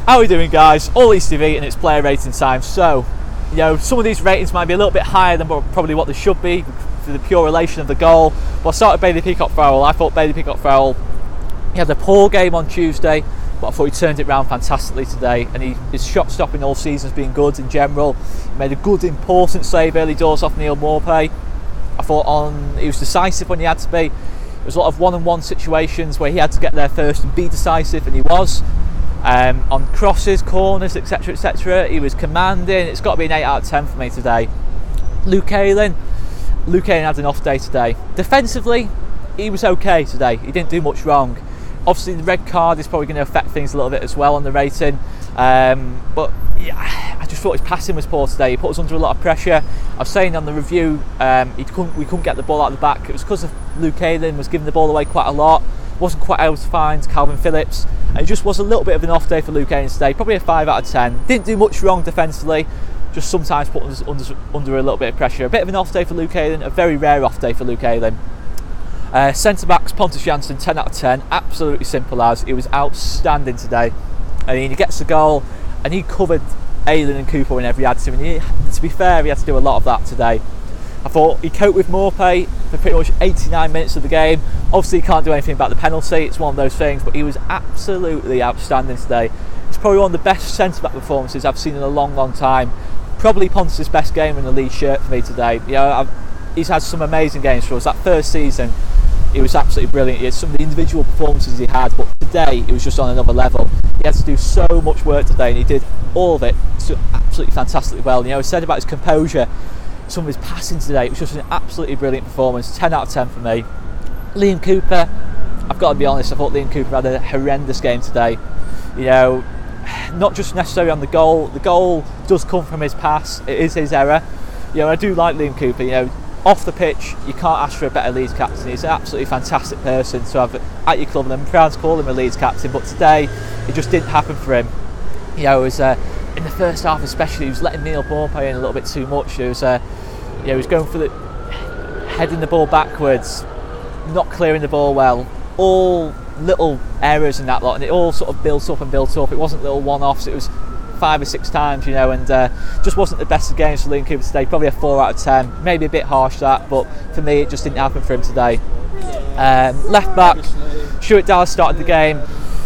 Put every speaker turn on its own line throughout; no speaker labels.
How are we doing, guys? All Leeds TV, and it's player rating time. So, you know, some of these ratings might be a little bit higher than probably what they should be for the pure relation of the goal. But I started Bailey Peacock-Farrell. I thought Bailey Peacock-Farrell, he had a poor game on Tuesday, but I thought he turned it around fantastically today. And his shot stopping all season's been good in general. He made a good, important save early doors off Neil Maupay. I thought he was decisive when he had to be. There was a lot of one-on-one situations where he had to get there first and be decisive, and he was. On crosses, corners, etc, etc, he was commanding. It's got to be an 8 out of 10 for me today. Luke Ayling had an off day today. Defensively, he was okay today. He didn't do much wrong. Obviously the red card is probably going to affect things a little bit as well on the rating, but yeah, I just thought his passing was poor today. He put us under a lot of pressure. I was saying on the review, we couldn't get the ball out of the back. It was because of Luke Ayling was giving the ball away quite a lot, wasn't quite able to find Calvin Phillips, and it just was a little bit of an off day for Luke Ayling today. Probably a 5 out of 10. Didn't do much wrong defensively, just sometimes put us under a little bit of pressure. A bit of an off day for Luke Ayling, a very rare off day for Luke Ayling. Centre backs, Pontus Jansson, 10 out of 10. Absolutely simple as. He was outstanding today. I mean, he gets the goal and he covered Ayling and Cooper whenever he had to, and to be fair, he had to do a lot of that today. I thought he coped with Maupay for pretty much 89 minutes of the game. Obviously he can't do anything about the penalty, it's one of those things, but he was absolutely outstanding today. It's probably one of the best centre-back performances I've seen in a long time. Probably Pontus' best game in the Leeds shirt for me today. You know, he's had some amazing games for us. That first season, he was absolutely brilliant. He had some of the individual performances he had, but today he was just on another level. He had to do so much work today, and he did all of it so absolutely fantastically well. You know, I said about his composure, some of his passing today, it was just an absolutely brilliant performance. 10 out of 10 for me. Liam Cooper, I've got to be honest, I thought Liam Cooper had a horrendous game today. You know, not just necessarily on the goal does come from his pass, it is his error. You know, I do like Liam Cooper. You know, off the pitch, you can't ask for a better Leeds captain. He's an absolutely fantastic person to have at your club, and I'm proud to call him a Leeds captain, but today it just didn't happen for him. You know, it was in the first half especially, he was letting Neil Maupay in a little bit too much. It was, he was going for heading the ball backwards, not clearing the ball well, all little errors in that lot, and it all sort of built up. It wasn't little one-offs, it was 5 or 6 times, you know, and just wasn't the best of games for Liam Cooper today. Probably a 4 out of 10, maybe a bit harsh that, but for me it just didn't happen for him today. Left back, Stuart Dallas started the game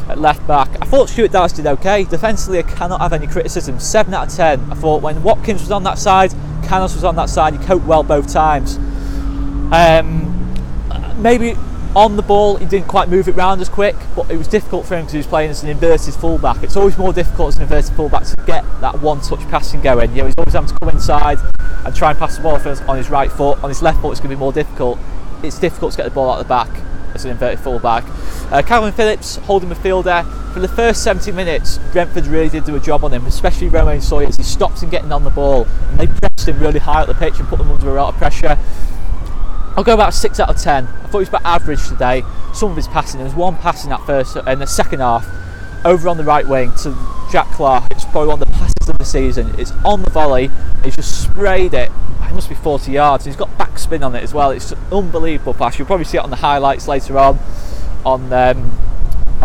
at left back. I thought Stuart Dallas did okay. Defensively, I cannot have any criticism. 7 out of 10. I thought when Watkins was on that side, Canos was on that side, he coped well both times. Maybe on the ball he didn't quite move it round as quick, but it was difficult for him because he was playing as an inverted fullback. It's always more difficult as an inverted fullback to get that one-touch passing going. You know, he's always having to come inside and try and pass the ball on his right foot. On his left foot it's going to be more difficult. It's difficult to get the ball out the back as an inverted fullback. Calvin Phillips, holding midfielder. For the first 70 minutes, Brentford really did do a job on him, especially Romain Sawyers. He stopped him getting on the ball, and they pressed him really high up the pitch and put him under a lot of pressure. I'll go about a 6 out of 10. I thought he was about average today. Some of his passing, there was one pass in the second half, over on the right wing to Jack Clark. It's probably one of the passes of the season. It's on the volley. He's just sprayed it. It must be 40 yards. He's got backspin on it as well. It's an unbelievable pass. You'll probably see it on the highlights later on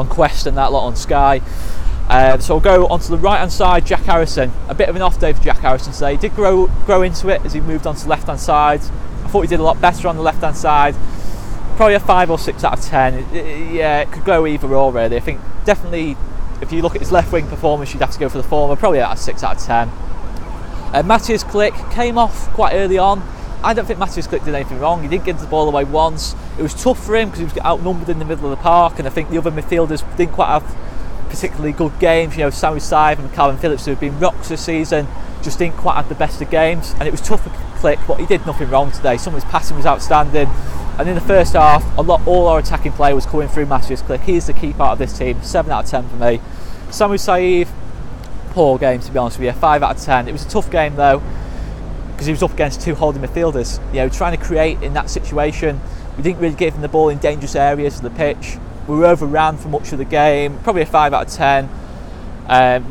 Quest and that lot on Sky. So we'll go onto the right hand side. Jack Harrison. A bit of an off day for Jack Harrison today. He did grow into it as he moved onto the left hand side. I thought he did a lot better on the left hand side. Probably a 5 or 6 out of 10. Yeah, it could go either or really. I think definitely if you look at his left wing performance, you'd have to go for the former. Probably a 6 out of 10. Matthias Klick came off quite early on. I don't think Matthias Klick did anything wrong. He didn't give the ball away once. It was tough for him because he was outnumbered in the middle of the park, and I think the other midfielders didn't quite have particularly good games. You know, Sammy Sive and Calvin Phillips, who have been rocks this season, just didn't quite have the best of games, and it was tough for Klick, but he did nothing wrong today. Some of his passing was outstanding, and in the first half, all our attacking play was coming through Matthias Klick. He is the key part of this team. 7 out of 10 for me. Samu Saïv, poor game to be honest with you. 5 out of 10. It was a tough game though, because he was up against 2 holding midfielders. You know, trying to create in that situation. We didn't really give him the ball in dangerous areas of the pitch. We were overran for much of the game. Probably a 5 out of 10.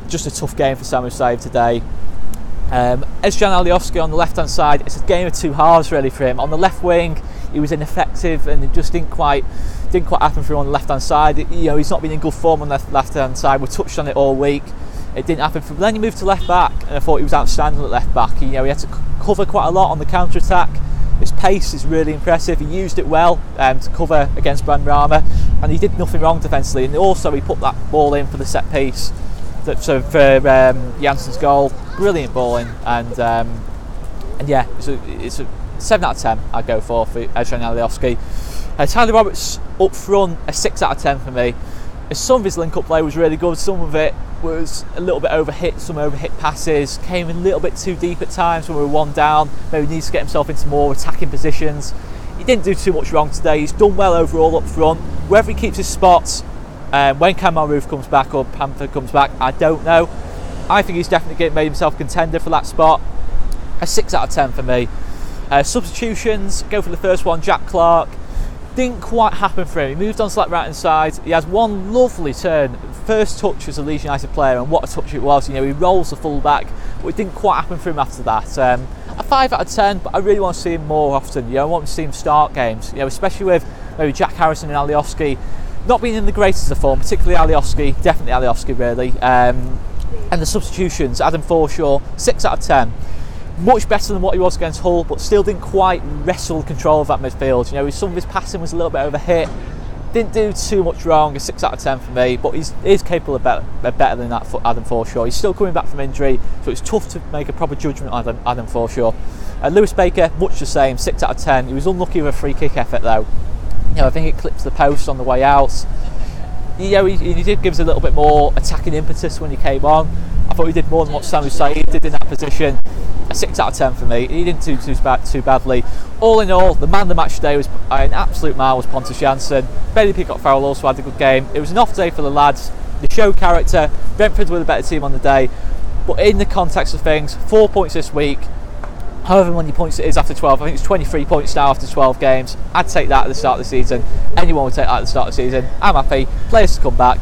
Just a tough game for Samu Saïv today. Ezcan Alioski on the left hand side, it's a game of 2 halves really for him. On the left wing he was ineffective and it just didn't quite happen for him on the left hand side. You know, he's not been in good form on the left hand side. We touched on it all week. It didn't happen. Then he moved to left back, and I thought he was outstanding at left back. He had to cover quite a lot on the counter attack. His pace is really impressive. He used it well to cover against Brentford, and he did nothing wrong defensively. And also he put that ball in for the set piece for JANSSON's goal. Brilliant ball in, and yeah, it's a 7 out of 10 I'd go for Ejran Alioski. Tyler Roberts up front, a 6 out of 10 for me. Some of his link-up play was really good, some of it was a little bit overhit, some overhit passes, came in a little bit too deep at times when we were 1 down, maybe needs to get himself into more attacking positions. He didn't do too much wrong today, he's done well overall up front. Whether he keeps his spots, when Cameron Roof comes back or Panther comes back, I don't know. I think he's definitely made himself a contender for that spot. A 6 out of 10 for me. Substitutions, go for the first one, Jack Clark. Didn't quite happen for him. He moved on to that right hand side. He has one lovely turn. First touch as a Leeds United player, and what a touch it was. He rolls the full back, but it didn't quite happen for him after that. A 5 out of 10, but I really want to see him more often. I want to see him start games, especially with maybe Jack Harrison and Alioski not being in the greatest of form, particularly Alioski, definitely Alioski really. And the substitutions, Adam Forshaw, 6 out of 10. Much better than what he was against Hull, but still didn't quite wrestle control of that midfield. Some of his passing was a little bit overhit. Didn't do too much wrong. A 6 out of 10 for me, but he's capable of better than that for Adam Forshaw. He's still coming back from injury, so it's tough to make a proper judgment on Adam Forshaw. Lewis Baker, much the same, 6 out of 10. He was unlucky with a free kick effort though. I think it clipped the post on the way out. He did give us a little bit more attacking impetus when he came on. I thought he did more than what Samu Said did in that position. A 6 out of 10 for me. He didn't do too badly. All in all, the man of the match today was an absolute man was Pontus Jansson. Bailey Peacock-Farrell also had a good game. It was an off day for the lads. They showed character. Brentford were the better team on the day. But in the context of things, 4 points this week. However many points it is after 12, I think it's 23 points now after 12 games. I'd take that at the start of the season. Anyone would take that at the start of the season. I'm happy. Players to come back.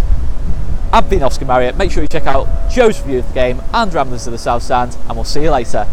I've been Oscar Marriott. Make sure you check out Joe's review of the game and Ramblers of the South Stand, and we'll see you later.